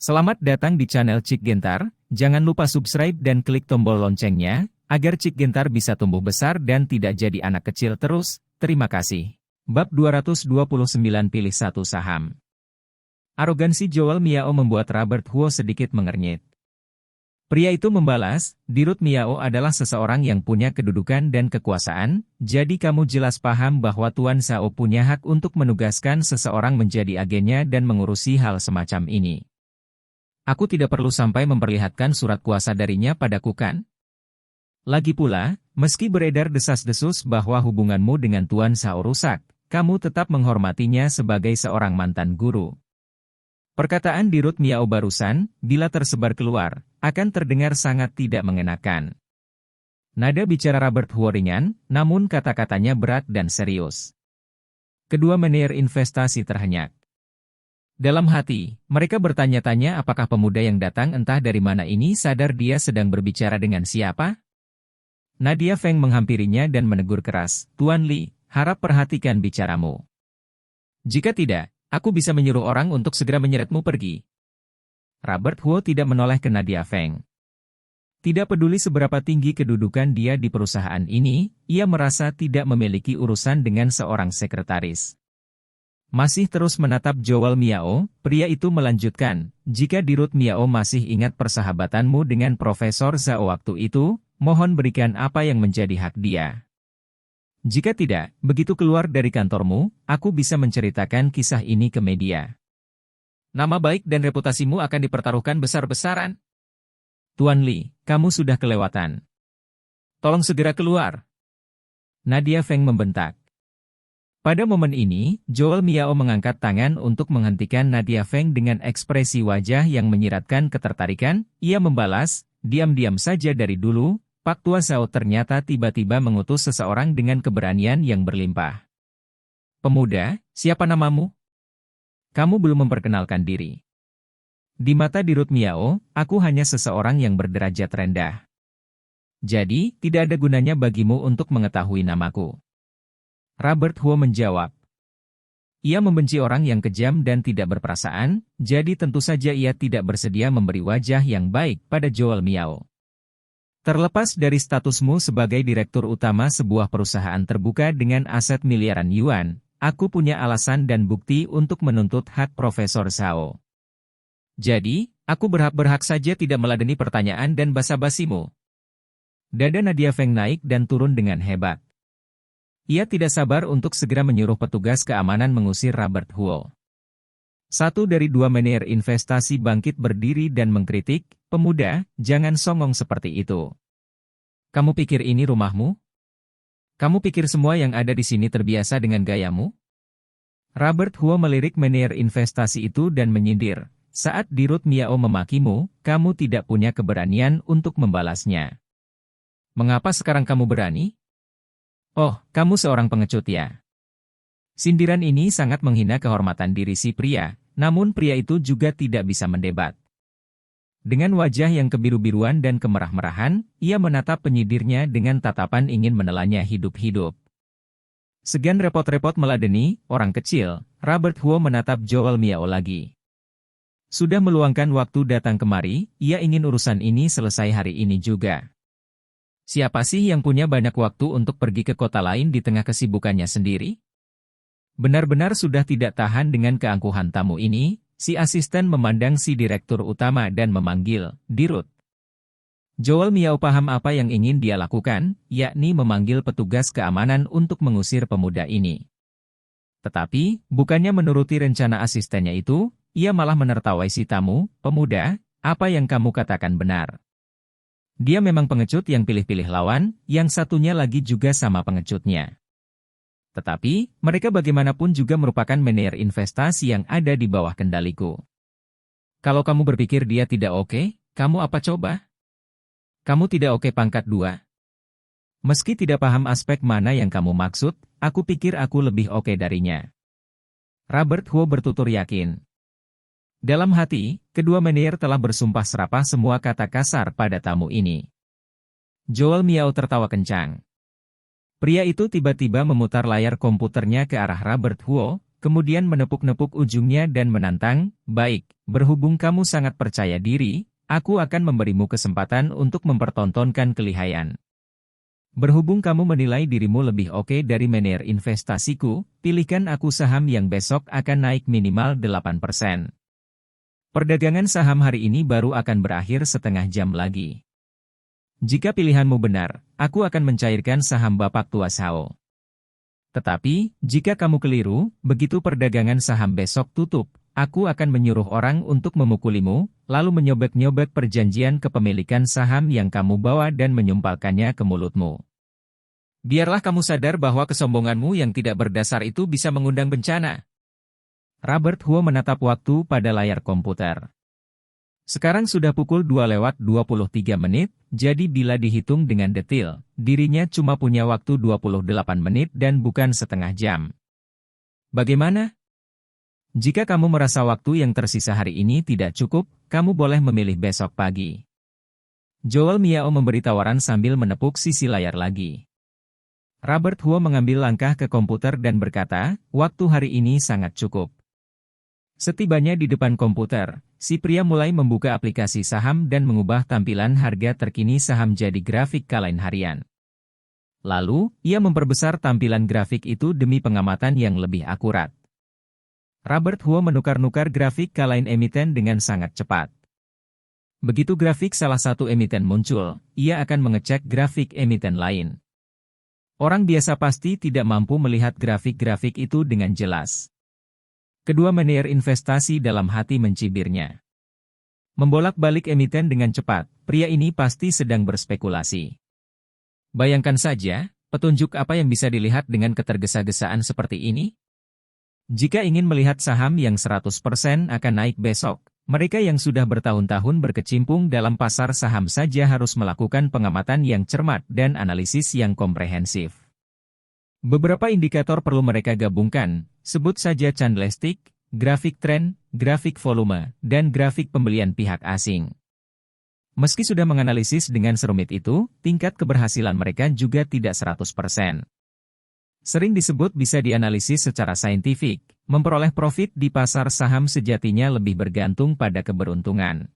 Selamat datang di channel Cik Gentar, jangan lupa subscribe dan klik tombol loncengnya, agar Cik Gentar bisa tumbuh besar dan tidak jadi anak kecil terus, terima kasih. Bab 229 pilih satu saham. Arogansi Joel Miao membuat Robert Huo sedikit mengernyit. Pria itu membalas, Dirut Miao adalah seseorang yang punya kedudukan dan kekuasaan, jadi kamu jelas paham bahwa Tuan Zhao punya hak untuk menugaskan seseorang menjadi agennya dan mengurusi hal semacam ini. Aku tidak perlu sampai memperlihatkan surat kuasa darinya padaku kan? Lagi pula, meski beredar desas-desus bahwa hubunganmu dengan Tuan Zhao rusak, kamu tetap menghormatinya sebagai seorang mantan guru. Perkataan Dirut Miao barusan, bila tersebar keluar, akan terdengar sangat tidak mengenakan. Nada bicara Robert Huo ringan, namun kata-katanya berat dan serius. Kedua manajer investasi terhenyak. Dalam hati, mereka bertanya-tanya apakah pemuda yang datang entah dari mana ini sadar dia sedang berbicara dengan siapa? Nadia Feng menghampirinya dan menegur keras, Tuan Li, harap perhatikan bicaramu. Jika tidak, aku bisa menyuruh orang untuk segera menyeretmu pergi. Robert Huo tidak menoleh ke Nadia Feng. Tidak peduli seberapa tinggi kedudukan dia di perusahaan ini, ia merasa tidak memiliki urusan dengan seorang sekretaris. Masih terus menatap Joel Miao, pria itu melanjutkan, jika Dirut Miao masih ingat persahabatanmu dengan Profesor Zhao waktu itu, mohon berikan apa yang menjadi hak dia. Jika tidak, begitu keluar dari kantormu, aku bisa menceritakan kisah ini ke media. Nama baik dan reputasimu akan dipertaruhkan besar-besaran. Tuan Li, kamu sudah kelewatan. Tolong segera keluar. Nadia Feng membentak. Pada momen ini, Joel Miao mengangkat tangan untuk menghentikan Nadia Feng dengan ekspresi wajah yang menyiratkan ketertarikan, ia membalas, diam-diam saja dari dulu, Pak Tua Zhao ternyata tiba-tiba mengutus seseorang dengan keberanian yang berlimpah. Pemuda, siapa namamu? Kamu belum memperkenalkan diri. Di mata Dirut Miao, aku hanya seseorang yang berderajat rendah. Jadi, tidak ada gunanya bagimu untuk mengetahui namaku. Robert Huo menjawab. Ia membenci orang yang kejam dan tidak berperasaan, jadi tentu saja ia tidak bersedia memberi wajah yang baik pada Joel Miao. Terlepas dari statusmu sebagai direktur utama sebuah perusahaan terbuka dengan aset miliaran yuan, aku punya alasan dan bukti untuk menuntut hak Profesor Zhao. Jadi, aku berhak saja tidak meladeni pertanyaan dan basa-basimu. Dada Nadia Feng naik dan turun dengan hebat. Ia tidak sabar untuk segera menyuruh petugas keamanan mengusir Robert Huo. Satu dari dua manajer investasi bangkit berdiri dan mengkritik, pemuda, jangan songong seperti itu. Kamu pikir ini rumahmu? Kamu pikir semua yang ada di sini terbiasa dengan gayamu? Robert Huo melirik manajer investasi itu dan menyindir, saat Dirut Miao memakimu, kamu tidak punya keberanian untuk membalasnya. Mengapa sekarang kamu berani? Oh, kamu seorang pengecut ya. Sindiran ini sangat menghina kehormatan diri si pria, namun pria itu juga tidak bisa mendebat. Dengan wajah yang kebiru-biruan dan kemerah-merahan, ia menatap penyidirnya dengan tatapan ingin menelannya hidup-hidup. Segan repot-repot meladeni, orang kecil, Robert Huo menatap Joel Miao lagi. Sudah meluangkan waktu datang kemari, ia ingin urusan ini selesai hari ini juga. Siapa sih yang punya banyak waktu untuk pergi ke kota lain di tengah kesibukannya sendiri? Benar-benar sudah tidak tahan dengan keangkuhan tamu ini, si asisten memandang si direktur utama dan memanggil, Dirut. Joel Miao paham apa yang ingin dia lakukan, yakni memanggil petugas keamanan untuk mengusir pemuda ini. Tetapi, bukannya menuruti rencana asistennya itu, ia malah menertawai si tamu, pemuda, apa yang kamu katakan benar. Dia memang pengecut yang pilih-pilih lawan, yang satunya lagi juga sama pengecutnya. Tetapi, mereka bagaimanapun juga merupakan manajer investasi yang ada di bawah kendaliku. Kalau kamu berpikir dia tidak oke, kamu apa coba? Kamu tidak oke pangkat 2. Meski tidak paham aspek mana yang kamu maksud, aku pikir aku lebih oke darinya. Robert Huo bertutur yakin. Dalam hati, kedua manajer telah bersumpah serapah semua kata kasar pada tamu ini. Joel Miao tertawa kencang. Pria itu tiba-tiba memutar layar komputernya ke arah Robert Huo, kemudian menepuk-nepuk ujungnya dan menantang, "Baik, berhubung kamu sangat percaya diri, aku akan memberimu kesempatan untuk mempertontonkan kelihayan. Berhubung kamu menilai dirimu lebih oke dari manajer investasiku, pilihkan aku saham yang besok akan naik minimal 8%. Perdagangan saham hari ini baru akan berakhir setengah jam lagi. Jika pilihanmu benar, aku akan mencairkan saham Bapak tua Sao. Tetapi, jika kamu keliru, begitu perdagangan saham besok tutup, aku akan menyuruh orang untuk memukulimu, lalu menyobek-nyobek perjanjian kepemilikan saham yang kamu bawa dan menyumpalkannya ke mulutmu. Biarlah kamu sadar bahwa kesombonganmu yang tidak berdasar itu bisa mengundang bencana." Robert Huo menatap waktu pada layar komputer. Sekarang sudah pukul 2:23, jadi bila dihitung dengan detil, dirinya cuma punya waktu 28 menit dan bukan setengah jam. Bagaimana? Jika kamu merasa waktu yang tersisa hari ini tidak cukup, kamu boleh memilih besok pagi. Joel Miao memberi tawaran sambil menepuk sisi layar lagi. Robert Huo mengambil langkah ke komputer dan berkata, "Waktu hari ini sangat cukup." Setibanya di depan komputer, si pria mulai membuka aplikasi saham dan mengubah tampilan harga terkini saham jadi grafik Kalain harian. Lalu, ia memperbesar tampilan grafik itu demi pengamatan yang lebih akurat. Robert Huo menukar-nukar grafik Kalain emiten dengan sangat cepat. Begitu grafik salah satu emiten muncul, ia akan mengecek grafik emiten lain. Orang biasa pasti tidak mampu melihat grafik-grafik itu dengan jelas. Kedua manajer investasi dalam hati mencibirnya. Membolak-balik emiten dengan cepat, pria ini pasti sedang berspekulasi. Bayangkan saja, petunjuk apa yang bisa dilihat dengan ketergesa-gesaan seperti ini? Jika ingin melihat saham yang 100% akan naik besok, mereka yang sudah bertahun-tahun berkecimpung dalam pasar saham saja harus melakukan pengamatan yang cermat dan analisis yang komprehensif. Beberapa indikator perlu mereka gabungkan, sebut saja candlestick, grafik tren, grafik volume, dan grafik pembelian pihak asing. Meski sudah menganalisis dengan serumit itu, tingkat keberhasilan mereka juga tidak 100%. Sering disebut bisa dianalisis secara saintifik, memperoleh profit di pasar saham sejatinya lebih bergantung pada keberuntungan.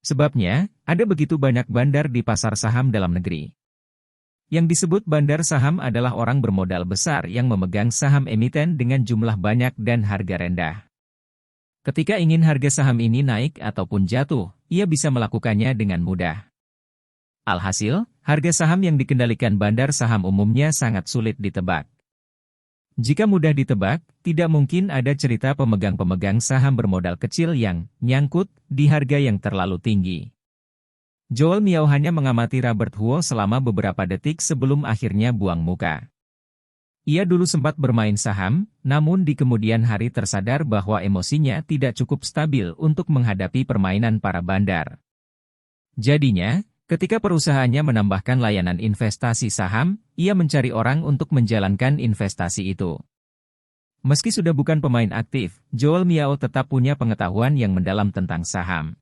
Sebabnya, ada begitu banyak bandar di pasar saham dalam negeri. Yang disebut bandar saham adalah orang bermodal besar yang memegang saham emiten dengan jumlah banyak dan harga rendah. Ketika ingin harga saham ini naik ataupun jatuh, ia bisa melakukannya dengan mudah. Alhasil, harga saham yang dikendalikan bandar saham umumnya sangat sulit ditebak. Jika mudah ditebak, tidak mungkin ada cerita pemegang-pemegang saham bermodal kecil yang nyangkut di harga yang terlalu tinggi. Joel Miao hanya mengamati Robert Huo selama beberapa detik sebelum akhirnya buang muka. Ia dulu sempat bermain saham, namun di kemudian hari tersadar bahwa emosinya tidak cukup stabil untuk menghadapi permainan para bandar. Jadinya, ketika perusahaannya menambahkan layanan investasi saham, ia mencari orang untuk menjalankan investasi itu. Meski sudah bukan pemain aktif, Joel Miao tetap punya pengetahuan yang mendalam tentang saham.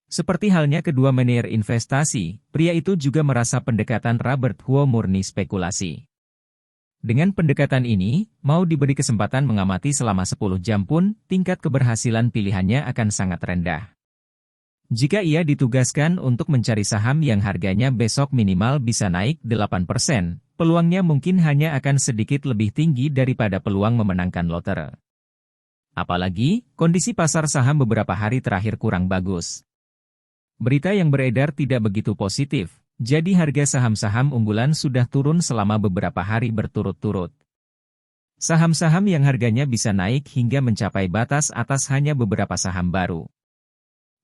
Seperti halnya kedua manajer investasi, pria itu juga merasa pendekatan Robert Huo murni spekulasi. Dengan pendekatan ini, mau diberi kesempatan mengamati selama 10 jam pun, tingkat keberhasilan pilihannya akan sangat rendah. Jika ia ditugaskan untuk mencari saham yang harganya besok minimal bisa naik 8%, peluangnya mungkin hanya akan sedikit lebih tinggi daripada peluang memenangkan lotre. Apalagi, kondisi pasar saham beberapa hari terakhir kurang bagus. Berita yang beredar tidak begitu positif, jadi harga saham-saham unggulan sudah turun selama beberapa hari berturut-turut. Saham-saham yang harganya bisa naik hingga mencapai batas atas hanya beberapa saham baru.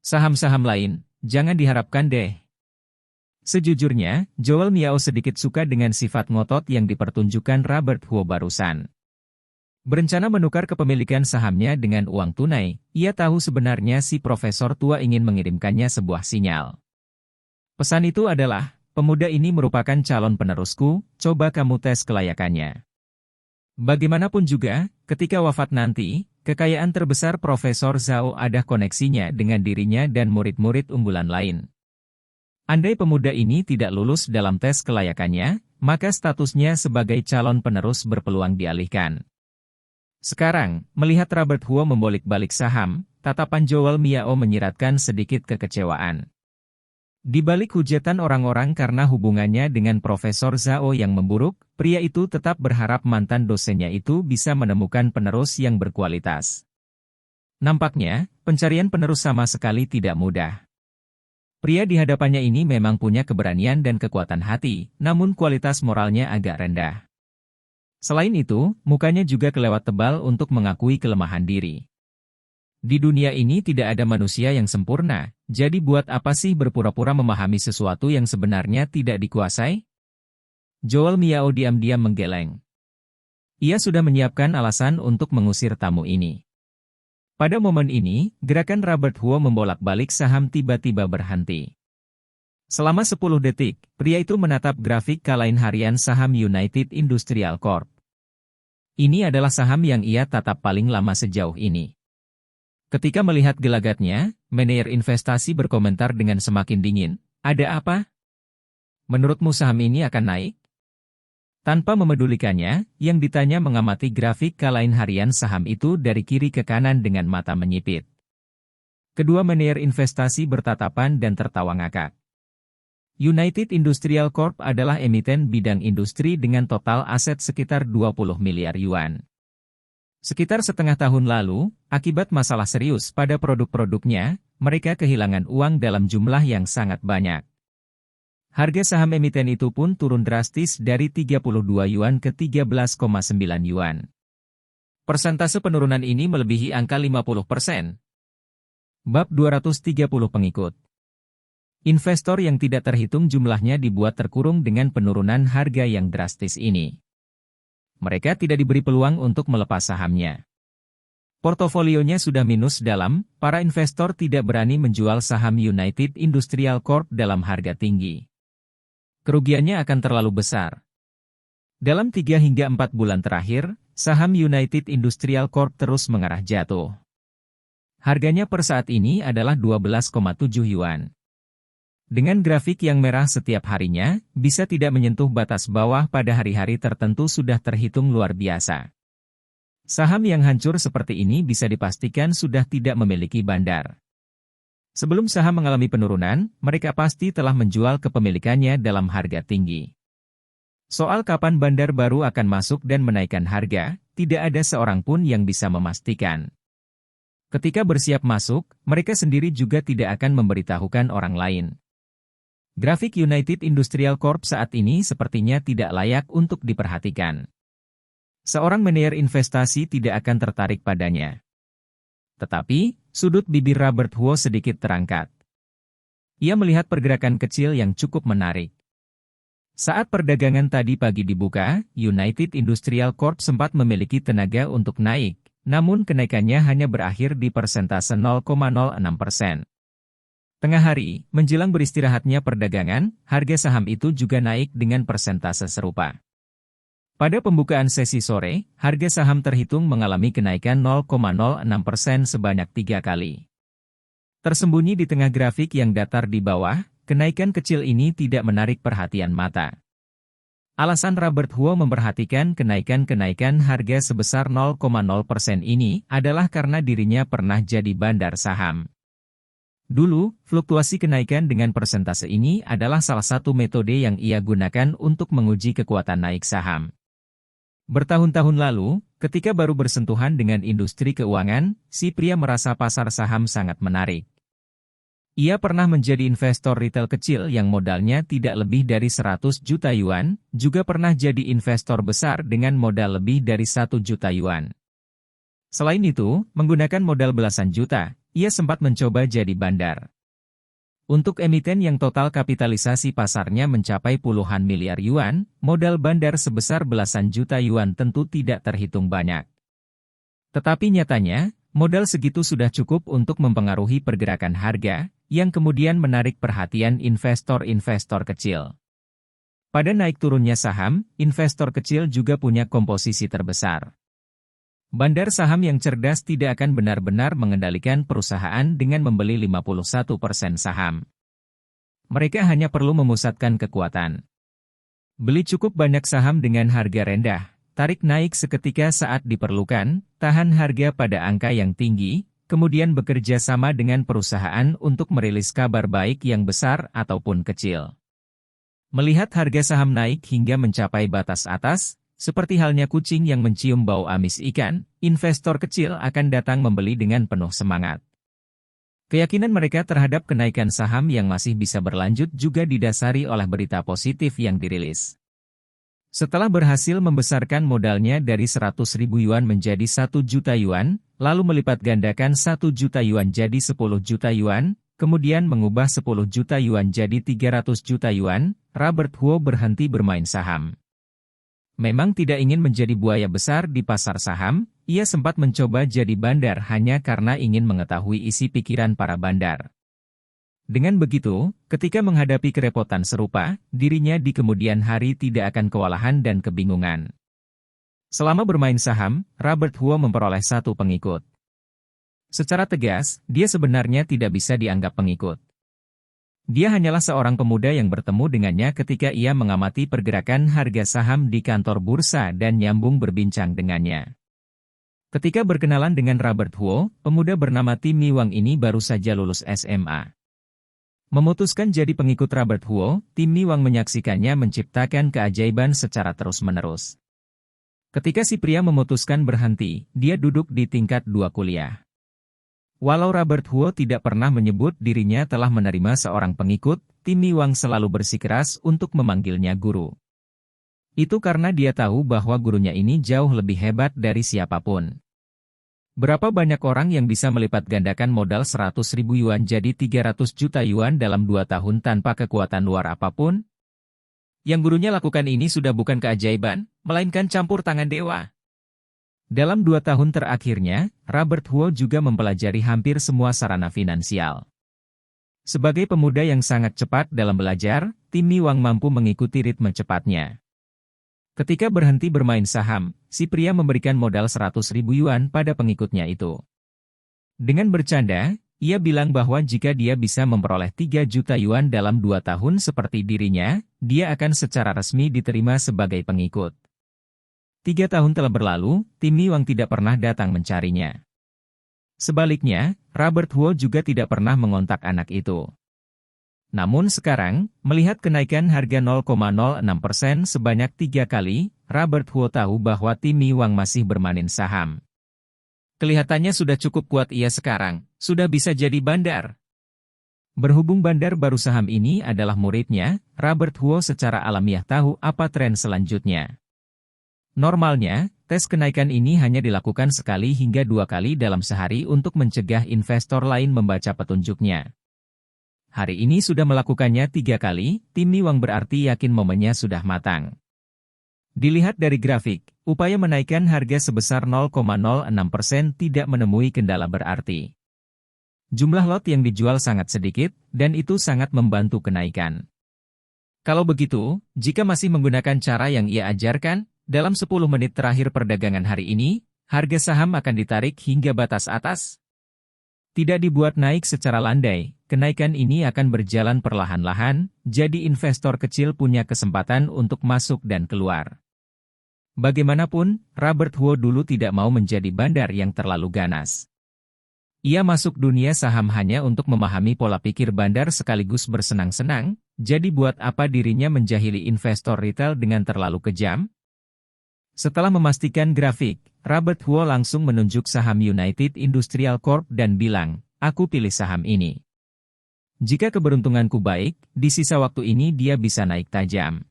Saham-saham lain, jangan diharapkan deh. Sejujurnya, Joel Miao sedikit suka dengan sifat ngotot yang dipertunjukkan Robert Huo barusan. Berencana menukar kepemilikan sahamnya dengan uang tunai, ia tahu sebenarnya si profesor tua ingin mengirimkannya sebuah sinyal. Pesan itu adalah, pemuda ini merupakan calon penerusku, coba kamu tes kelayakannya. Bagaimanapun juga, ketika wafat nanti, kekayaan terbesar Profesor Zhao ada koneksinya dengan dirinya dan murid-murid unggulan lain. Andai pemuda ini tidak lulus dalam tes kelayakannya, maka statusnya sebagai calon penerus berpeluang dialihkan. Sekarang, melihat Robert Huo membolak-balik saham, tatapan Joel Miao menyiratkan sedikit kekecewaan. Di balik hujatan orang-orang karena hubungannya dengan Profesor Zhao yang memburuk, pria itu tetap berharap mantan dosennya itu bisa menemukan penerus yang berkualitas. Nampaknya, pencarian penerus sama sekali tidak mudah. Pria di hadapannya ini memang punya keberanian dan kekuatan hati, namun kualitas moralnya agak rendah. Selain itu, mukanya juga kelewat tebal untuk mengakui kelemahan diri. Di dunia ini tidak ada manusia yang sempurna, jadi buat apa sih berpura-pura memahami sesuatu yang sebenarnya tidak dikuasai? Joel Miao diam-diam menggeleng. Ia sudah menyiapkan alasan untuk mengusir tamu ini. Pada momen ini, gerakan Robert Huo membolak-balik saham tiba-tiba berhenti. Selama 10 detik, pria itu menatap grafik kaleng harian saham United Industrial Corp. Ini adalah saham yang ia tatap paling lama sejauh ini. Ketika melihat gelagatnya, manajer investasi berkomentar dengan semakin dingin, "Ada apa? Menurutmu saham ini akan naik?" Tanpa memedulikannya, yang ditanya mengamati grafik kaleng harian saham itu dari kiri ke kanan dengan mata menyipit. Kedua manajer investasi bertatapan dan tertawa ngakak. United Industrial Corp adalah emiten bidang industri dengan total aset sekitar 20 miliar yuan. Sekitar setengah tahun lalu, akibat masalah serius pada produk-produknya, mereka kehilangan uang dalam jumlah yang sangat banyak. Harga saham emiten itu pun turun drastis dari 32 yuan ke 13,9 yuan. Persentase penurunan ini melebihi angka 50%. Bab 230 pengikut. Investor yang tidak terhitung jumlahnya dibuat terkurung dengan penurunan harga yang drastis ini. Mereka tidak diberi peluang untuk melepas sahamnya. Portofolionya sudah minus dalam, para investor tidak berani menjual saham United Industrial Corp dalam harga tinggi. Kerugiannya akan terlalu besar. Dalam 3 hingga 4 bulan terakhir, saham United Industrial Corp terus mengarah jatuh. Harganya per saat ini adalah 12,7 yuan. Dengan grafik yang merah setiap harinya, bisa tidak menyentuh batas bawah pada hari-hari tertentu sudah terhitung luar biasa. Saham yang hancur seperti ini bisa dipastikan sudah tidak memiliki bandar. Sebelum saham mengalami penurunan, mereka pasti telah menjual kepemilikannya dalam harga tinggi. Soal kapan bandar baru akan masuk dan menaikkan harga, tidak ada seorang pun yang bisa memastikan. Ketika bersiap masuk, mereka sendiri juga tidak akan memberitahukan orang lain. Grafik United Industrial Corp saat ini sepertinya tidak layak untuk diperhatikan. Seorang manajer investasi tidak akan tertarik padanya. Tetapi, sudut bibir Robert Huo sedikit terangkat. Ia melihat pergerakan kecil yang cukup menarik. Saat perdagangan tadi pagi dibuka, United Industrial Corp sempat memiliki tenaga untuk naik, namun kenaikannya hanya berakhir di persentase 0,06%. Tengah hari, menjelang beristirahatnya perdagangan, harga saham itu juga naik dengan persentase serupa. Pada pembukaan sesi sore, harga saham terhitung mengalami kenaikan 0,06% sebanyak 3 kali. Tersembunyi di tengah grafik yang datar di bawah, kenaikan kecil ini tidak menarik perhatian mata. Alasan Robert Huo memperhatikan kenaikan harga sebesar 0,0% ini adalah karena dirinya pernah jadi bandar saham. Dulu, fluktuasi kenaikan dengan persentase ini adalah salah satu metode yang ia gunakan untuk menguji kekuatan naik saham. Bertahun-tahun lalu, ketika baru bersentuhan dengan industri keuangan, si pria merasa pasar saham sangat menarik. Ia pernah menjadi investor retail kecil yang modalnya tidak lebih dari 100 juta yuan, juga pernah jadi investor besar dengan modal lebih dari 1 juta yuan. Selain itu, menggunakan modal belasan juta, ia sempat mencoba jadi bandar. Untuk emiten yang total kapitalisasi pasarnya mencapai puluhan miliar yuan, modal bandar sebesar belasan juta yuan tentu tidak terhitung banyak. Tetapi nyatanya, modal segitu sudah cukup untuk mempengaruhi pergerakan harga, yang kemudian menarik perhatian investor-investor kecil. Pada naik turunnya saham, investor kecil juga punya komposisi terbesar. Bandar saham yang cerdas tidak akan benar-benar mengendalikan perusahaan dengan membeli 51% saham. Mereka hanya perlu memusatkan kekuatan. Beli cukup banyak saham dengan harga rendah, tarik naik seketika saat diperlukan, tahan harga pada angka yang tinggi, kemudian bekerja sama dengan perusahaan untuk merilis kabar baik yang besar ataupun kecil. Melihat harga saham naik hingga mencapai batas atas, seperti halnya kucing yang mencium bau amis ikan, investor kecil akan datang membeli dengan penuh semangat. Keyakinan mereka terhadap kenaikan saham yang masih bisa berlanjut juga didasari oleh berita positif yang dirilis. Setelah berhasil membesarkan modalnya dari 100.000 yuan menjadi 1 juta yuan, lalu melipat gandakan 1 juta yuan jadi 10 juta yuan, kemudian mengubah 10 juta yuan jadi 300 juta yuan, Robert Huo berhenti bermain saham. Memang tidak ingin menjadi buaya besar di pasar saham, ia sempat mencoba jadi bandar hanya karena ingin mengetahui isi pikiran para bandar. Dengan begitu, ketika menghadapi kerepotan serupa, dirinya di kemudian hari tidak akan kewalahan dan kebingungan. Selama bermain saham, Robert Huo memperoleh 1 pengikut. Secara tegas, dia sebenarnya tidak bisa dianggap pengikut. Dia hanyalah seorang pemuda yang bertemu dengannya ketika ia mengamati pergerakan harga saham di kantor bursa dan nyambung berbincang dengannya. Ketika berkenalan dengan Robert Huo, pemuda bernama Tim Miwang ini baru saja lulus SMA. Memutuskan jadi pengikut Robert Huo, Tim Miwang menyaksikannya menciptakan keajaiban secara terus-menerus. Ketika si pria memutuskan berhenti, dia duduk di tingkat 2 kuliah. Walau Robert Huo tidak pernah menyebut dirinya telah menerima seorang pengikut, Tim Miwang selalu bersikeras untuk memanggilnya guru. Itu karena dia tahu bahwa gurunya ini jauh lebih hebat dari siapapun. Berapa banyak orang yang bisa melipat gandakan modal 100.000 yuan jadi 300 juta yuan dalam 2 tahun tanpa kekuatan luar apapun? Yang gurunya lakukan ini sudah bukan keajaiban, melainkan campur tangan dewa. Dalam 2 tahun terakhirnya, Robert Huo juga mempelajari hampir semua sarana finansial. Sebagai pemuda yang sangat cepat dalam belajar, Tim Miwang mampu mengikuti ritme cepatnya. Ketika berhenti bermain saham, si pria memberikan modal 100.000 yuan pada pengikutnya itu. Dengan bercanda, ia bilang bahwa jika dia bisa memperoleh 3 juta yuan dalam 2 tahun seperti dirinya, dia akan secara resmi diterima sebagai pengikut. 3 tahun telah berlalu, Tim Miwang tidak pernah datang mencarinya. Sebaliknya, Robert Huo juga tidak pernah mengontak anak itu. Namun sekarang, melihat kenaikan harga 0,06% sebanyak 3 kali, Robert Huo tahu bahwa Tim Miwang masih bermain saham. Kelihatannya sudah cukup kuat ia sekarang, sudah bisa jadi bandar. Berhubung bandar baru saham ini adalah muridnya, Robert Huo secara alamiah tahu apa tren selanjutnya. Normalnya, tes kenaikan ini hanya dilakukan sekali hingga 2 kali dalam sehari untuk mencegah investor lain membaca petunjuknya. Hari ini sudah melakukannya 3 kali, Tim Miwang berarti yakin momennya sudah matang. Dilihat dari grafik, upaya menaikkan harga sebesar 0,06% tidak menemui kendala berarti. Jumlah lot yang dijual sangat sedikit, dan itu sangat membantu kenaikan. Kalau begitu, jika masih menggunakan cara yang ia ajarkan, dalam 10 menit terakhir perdagangan hari ini, harga saham akan ditarik hingga batas atas. Tidak dibuat naik secara landai, kenaikan ini akan berjalan perlahan-lahan, jadi investor kecil punya kesempatan untuk masuk dan keluar. Bagaimanapun, Robert Huo dulu tidak mau menjadi bandar yang terlalu ganas. Ia masuk dunia saham hanya untuk memahami pola pikir bandar sekaligus bersenang-senang, jadi buat apa dirinya menjahili investor retail dengan terlalu kejam? Setelah memastikan grafik, Robert Huo langsung menunjuk saham United Industrial Corp dan bilang, "Aku pilih saham ini. Jika keberuntunganku baik, di sisa waktu ini dia bisa naik tajam.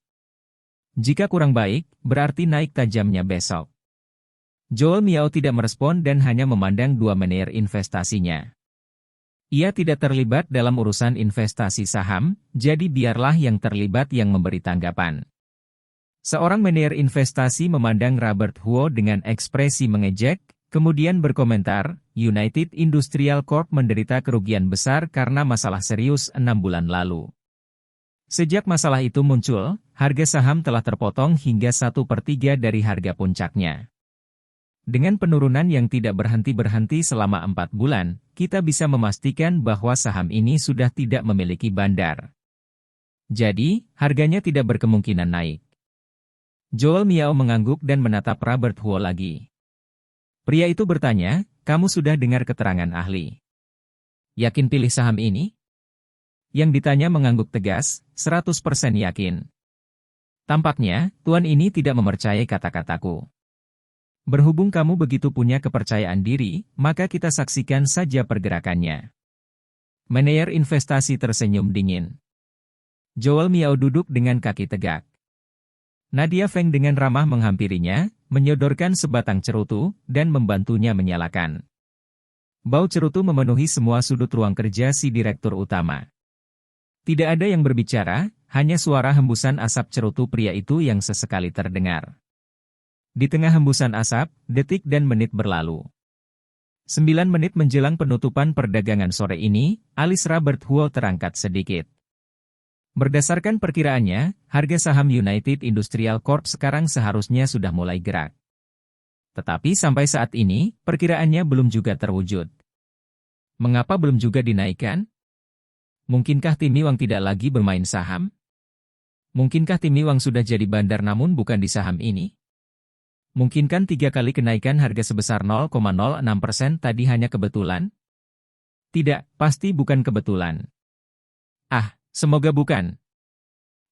Jika kurang baik, berarti naik tajamnya besok." Joel Miao tidak merespon dan hanya memandang 2 manajer investasinya. Ia tidak terlibat dalam urusan investasi saham, jadi biarlah yang terlibat yang memberi tanggapan. Seorang manajer investasi memandang Robert Huo dengan ekspresi mengejek, kemudian berkomentar, United Industrial Corp menderita kerugian besar karena masalah serius 6 bulan lalu. Sejak masalah itu muncul, harga saham telah terpotong hingga 1/3 dari harga puncaknya. Dengan penurunan yang tidak berhenti-berhenti selama 4 bulan, kita bisa memastikan bahwa saham ini sudah tidak memiliki bandar. Jadi, harganya tidak berkemungkinan naik. Joel Miao mengangguk dan menatap Robert Huo lagi. Pria itu bertanya, kamu sudah dengar keterangan ahli? Yakin pilih saham ini? Yang ditanya mengangguk tegas, 100% yakin. Tampaknya, tuan ini tidak mempercayai kata-kataku. Berhubung kamu begitu punya kepercayaan diri, maka kita saksikan saja pergerakannya. Manajer investasi tersenyum dingin. Joel Miao duduk dengan kaki tegak. Nadia Feng dengan ramah menghampirinya, menyodorkan sebatang cerutu, dan membantunya menyalakan. Bau cerutu memenuhi semua sudut ruang kerja si direktur utama. Tidak ada yang berbicara, hanya suara hembusan asap cerutu pria itu yang sesekali terdengar. Di tengah hembusan asap, detik dan menit berlalu. 9 menit menjelang penutupan perdagangan sore ini, alis Robert Huo terangkat sedikit. Berdasarkan perkiraannya, harga saham United Industrial Corp sekarang seharusnya sudah mulai gerak. Tetapi sampai saat ini, perkiraannya belum juga terwujud. Mengapa belum juga dinaikkan? Mungkinkah Timiwang tidak lagi bermain saham? Mungkinkah Timiwang sudah jadi bandar namun bukan di saham ini? Mungkinkah 3 kali kenaikan harga sebesar 0,06% tadi hanya kebetulan? Tidak, pasti bukan kebetulan. Semoga bukan.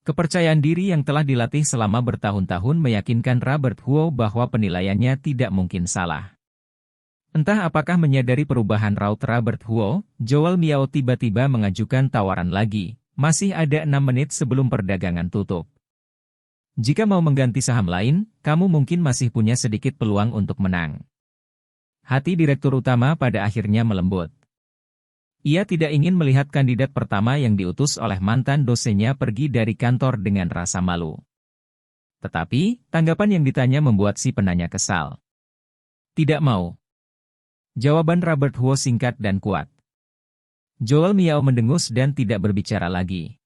Kepercayaan diri yang telah dilatih selama bertahun-tahun meyakinkan Robert Huo bahwa penilaiannya tidak mungkin salah. Entah apakah menyadari perubahan raut Robert Huo, Joel Miao tiba-tiba mengajukan tawaran lagi. Masih ada 6 menit sebelum perdagangan tutup. Jika mau mengganti saham lain, kamu mungkin masih punya sedikit peluang untuk menang. Hati direktur utama pada akhirnya melembut. Ia tidak ingin melihat kandidat pertama yang diutus oleh mantan dosennya pergi dari kantor dengan rasa malu. Tetapi, tanggapan yang ditanya membuat si penanya kesal. Tidak mau. Jawaban Robert Huo singkat dan kuat. Joel Miao mendengus dan tidak berbicara lagi.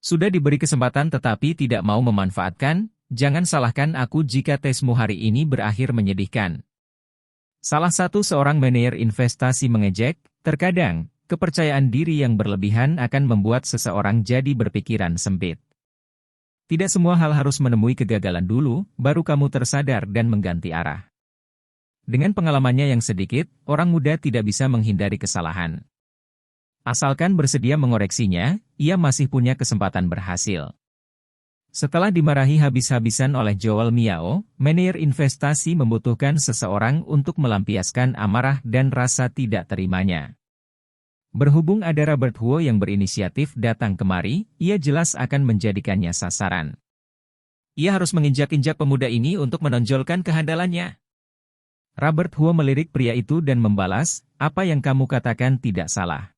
Sudah diberi kesempatan tetapi tidak mau memanfaatkan, jangan salahkan aku jika tesmu hari ini berakhir menyedihkan. Salah satu seorang manajer investasi mengejek, terkadang, kepercayaan diri yang berlebihan akan membuat seseorang jadi berpikiran sempit. Tidak semua hal harus menemui kegagalan dulu, baru kamu tersadar dan mengganti arah. Dengan pengalamannya yang sedikit, orang muda tidak bisa menghindari kesalahan. Asalkan bersedia mengoreksinya, ia masih punya kesempatan berhasil. Setelah dimarahi habis-habisan oleh Joel Miao, manajer investasi membutuhkan seseorang untuk melampiaskan amarah dan rasa tidak terimanya. Berhubung ada Robert Huo yang berinisiatif datang kemari, ia jelas akan menjadikannya sasaran. Ia harus menginjak-injak pemuda ini untuk menonjolkan kehandalannya. Robert Huo melirik pria itu dan membalas, apa yang kamu katakan tidak salah.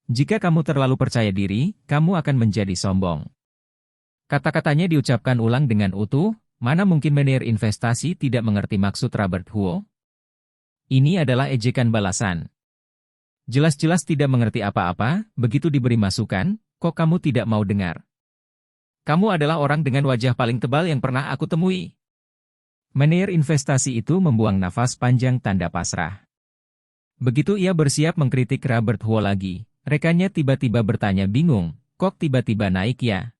Jika kamu terlalu percaya diri, kamu akan menjadi sombong. Kata-katanya diucapkan ulang dengan utuh, mana mungkin manajer investasi tidak mengerti maksud Robert Huo? Ini adalah ejekan balasan. Jelas-jelas tidak mengerti apa-apa, begitu diberi masukan, kok kamu tidak mau dengar? Kamu adalah orang dengan wajah paling tebal yang pernah aku temui. Manajer investasi itu membuang nafas panjang tanda pasrah. Begitu ia bersiap mengkritik Robert Huo lagi, rekannya tiba-tiba bertanya bingung, kok tiba-tiba naik ya?